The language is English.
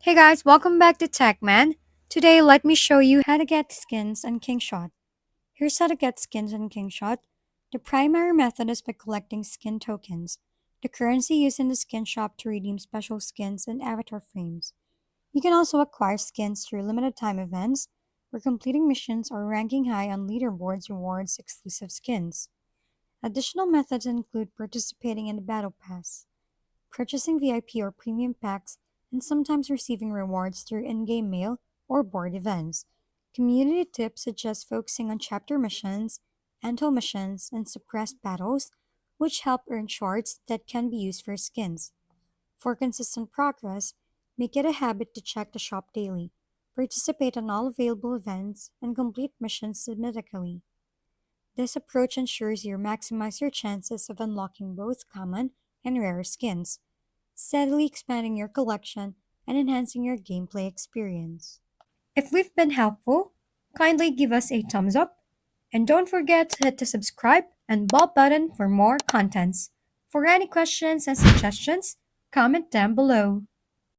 Hey guys, welcome back to TechMan. Today, let me show you how to get skins on Kingshot. Here's how to get skins on Kingshot. The primary method is by collecting skin tokens, the currency used in the skin shop to redeem special skins and avatar frames. You can also acquire skins through limited time events, where completing missions or ranking high on leaderboards rewards exclusive skins. Additional methods include participating in the Battle Pass, purchasing VIP or premium packs, and sometimes receiving rewards through in game mail or board events. Community tips suggest focusing on chapter missions, anto missions, and suppressed battles, which help earn shards that can be used for skins. For consistent progress, make it a habit to check the shop daily, participate in all available events, and complete missions systematically. This approach ensures you maximize your chances of unlocking both common and rare skins, steadily expanding your collection and enhancing your gameplay experience. If we've been helpful, kindly give us a thumbs up and don't forget to hit the subscribe and bell button for more contents. For any questions and suggestions, comment down below.